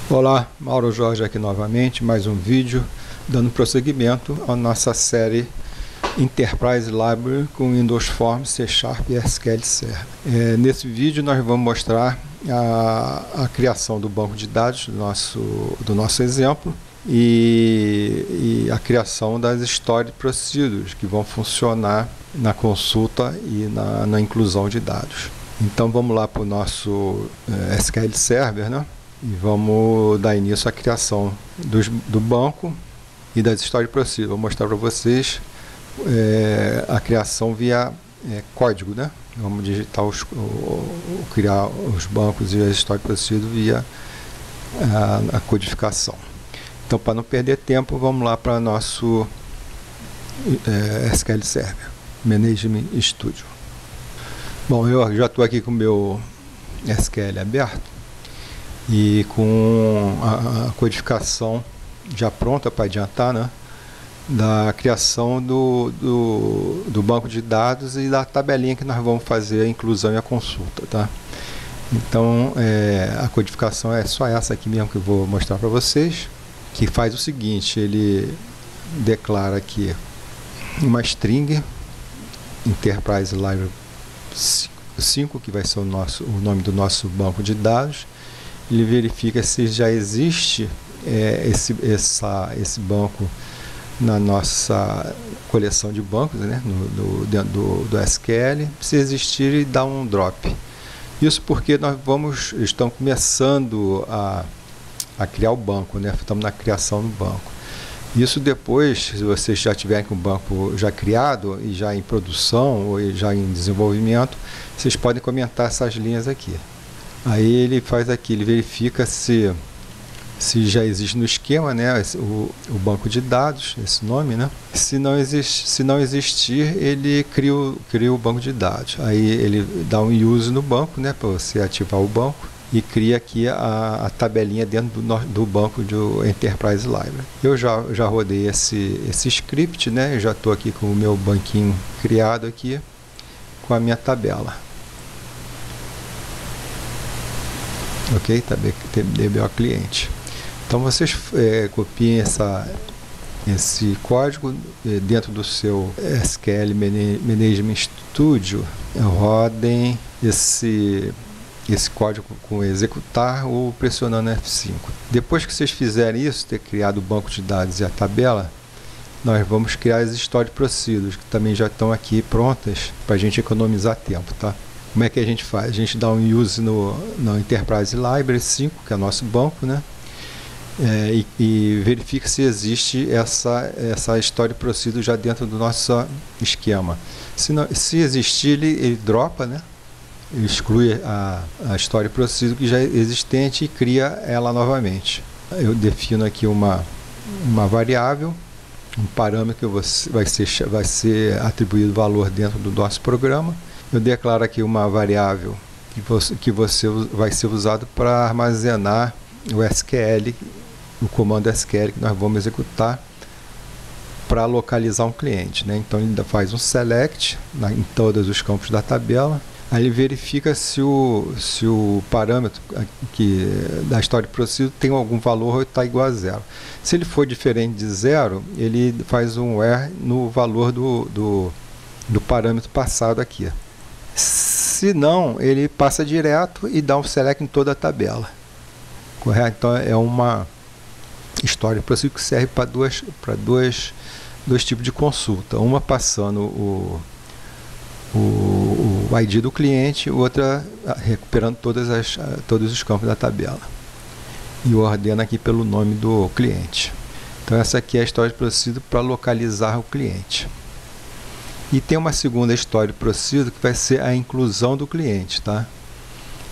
Olá, Mauro Jorge aqui novamente, mais um vídeo dando prosseguimento à nossa série Enterprise Library com Windows Forms, C# e SQL Server. Nesse vídeo nós vamos mostrar a criação do banco de dados do nosso exemplo e a criação das Stored Procedures que vão funcionar na consulta e na inclusão de dados. Então vamos lá para o nosso SQL Server, né? E vamos dar início à criação do banco e das Stored Procedures. Vou mostrar para vocês a criação via código, né? Vamos digitar criar os bancos e as Stored Procedures via a codificação. Então, para não perder tempo, vamos lá para nosso SQL Server, Management Studio. Bom, eu já estou aqui com o meu SQL aberto e com a codificação já pronta para adiantar, né, da criação do banco de dados e da tabelinha que nós vamos fazer a inclusão e a consulta, tá? Então a codificação é só essa aqui mesmo que eu vou mostrar para vocês, que faz o seguinte: ele declara aqui uma string Enterprise Library 5, que vai ser o nome do nosso banco de dados. Ele verifica se já existe esse banco na nossa coleção de bancos, né, dentro do SQL. Se existir, ele dá um drop. Isso porque nós estamos começando a criar o banco, né? Estamos na criação do banco. Isso depois, se vocês já tiverem com o banco já criado e já em produção ou já em desenvolvimento, vocês podem comentar essas linhas aqui. Aí ele faz aqui, ele verifica se já existe no esquema, né, o banco de dados, esse nome, né? Se não existir, ele cria o banco de dados. Aí ele dá um use no banco, né, para você ativar o banco, e cria aqui a tabelinha dentro do banco do Enterprise Library. Eu já rodei esse script, né? Eu já estou aqui com o meu banquinho criado aqui com a minha tabela. Ok, DBO cliente. Então vocês copiem esse código dentro do seu SQL Management Studio, rodem esse código com executar ou pressionando F5. Depois que vocês fizerem isso, ter criado o banco de dados e a tabela, nós vamos criar as Stored Procedures, que também já estão aqui prontas para a gente economizar tempo, tá? Como é que a gente faz? A gente dá um use no Enterprise Library 5, que é nosso banco, né? E verifica se existe essa Stored Procedure já dentro do nosso esquema. Se existir, ele dropa, né? Ele exclui a Stored Procedure que já é existente e cria ela novamente. Eu defino aqui uma variável, um parâmetro que vai ser atribuído valor dentro do nosso programa. Eu declaro aqui uma variável que vai ser usado para armazenar o SQL, o comando SQL que nós vamos executar para localizar um cliente, né? Então ele ainda faz um select em todos os campos da tabela. Aí ele verifica se o parâmetro da Stored Procedure tem algum valor ou está igual a zero. Se ele for diferente de zero, ele faz um where no valor do parâmetro passado aqui. Se não, ele passa direto e dá um select em toda a tabela. Correto? Então é uma Stored Procedure que serve para dois tipos de consulta. Uma passando o ID do cliente, outra recuperando todos os campos da tabela. E ordena aqui pelo nome do cliente. Então essa aqui é a Stored Procedure para localizar o cliente. E tem uma segunda Stored Procedure que vai ser a inclusão do cliente, tá?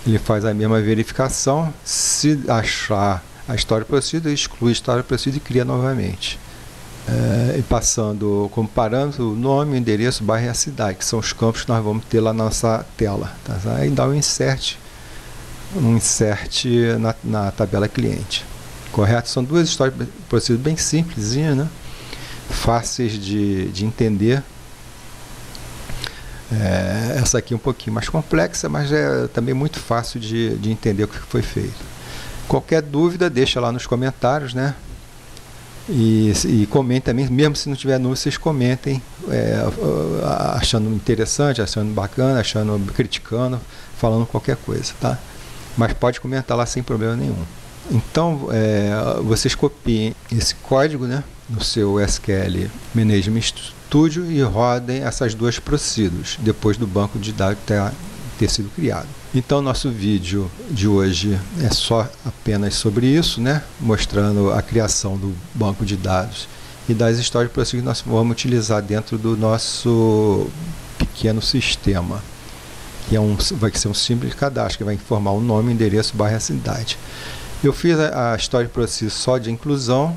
Ele faz a mesma verificação, se achar a Stored Procedure, exclui a Stored Procedure e cria novamente. E passando como parâmetro o nome, o endereço, bairro e a cidade, que são os campos que nós vamos ter lá na nossa tela, tá? Aí dá um insert na tabela cliente. Correto? São duas Stored Procedures bem simplesinhas, né? Fáceis de entender. Essa aqui é um pouquinho mais complexa, mas é também muito fácil de entender o que foi feito. Qualquer dúvida, deixa lá nos comentários, né? E comentem também, mesmo se não tiver dúvida, vocês comentem, achando interessante, achando bacana, criticando, falando qualquer coisa, tá? Mas pode comentar lá sem problema nenhum. Então, vocês copiem esse código, né, no seu SQL Management Studio e rodem essas duas procedures, depois do banco de dados ter sido criado. Então, nosso vídeo de hoje é só apenas sobre isso, né, mostrando a criação do banco de dados e das histórias de procedure que nós vamos utilizar dentro do nosso pequeno sistema, que vai ser um simples cadastro, que vai informar o nome, endereço, bairro e a cidade. Eu fiz a história de procedure só de inclusão,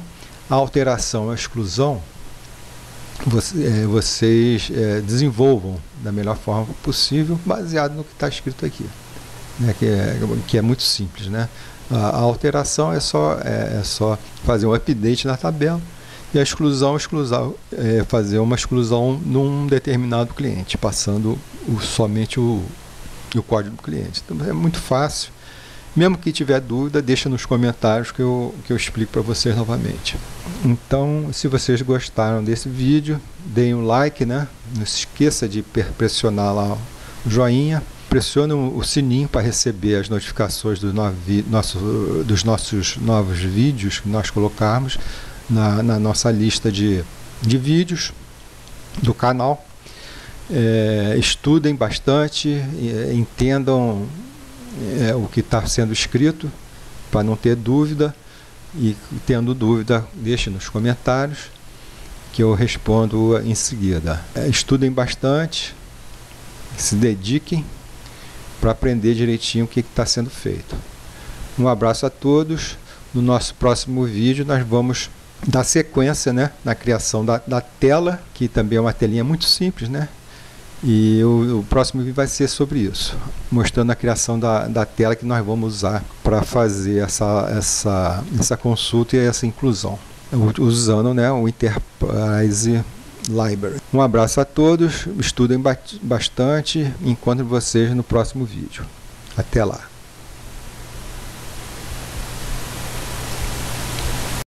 a alteração e a exclusão, vocês desenvolvam da melhor forma possível, baseado no que está escrito aqui, né, que é muito simples, né? A alteração é só fazer um update na tabela, e a exclusão fazer uma exclusão num determinado cliente, passando somente o código do cliente. Então é muito fácil. Mesmo que tiver dúvida, deixa nos comentários que eu explico para vocês novamente. Então, se vocês gostaram desse vídeo, deem um like, né? Não se esqueça de pressionar lá o joinha. Pressione o sininho para receber as notificações dos nossos novos vídeos que nós colocarmos na nossa lista de vídeos do canal. Estudem bastante, entendam o que está sendo escrito, para não ter dúvida, e tendo dúvida, deixe nos comentários que eu respondo em seguida. Estudem bastante, se dediquem para aprender direitinho o que está sendo feito. Um abraço a todos. No nosso próximo vídeo nós vamos dar sequência, né, na criação da tela, que também é uma telinha muito simples, né? E o próximo vídeo vai ser sobre isso, mostrando a criação da tela que nós vamos usar para fazer essa consulta e essa inclusão, usando, né, o Enterprise Library. Um abraço a todos, estudem bastante, encontro vocês no próximo vídeo. Até lá!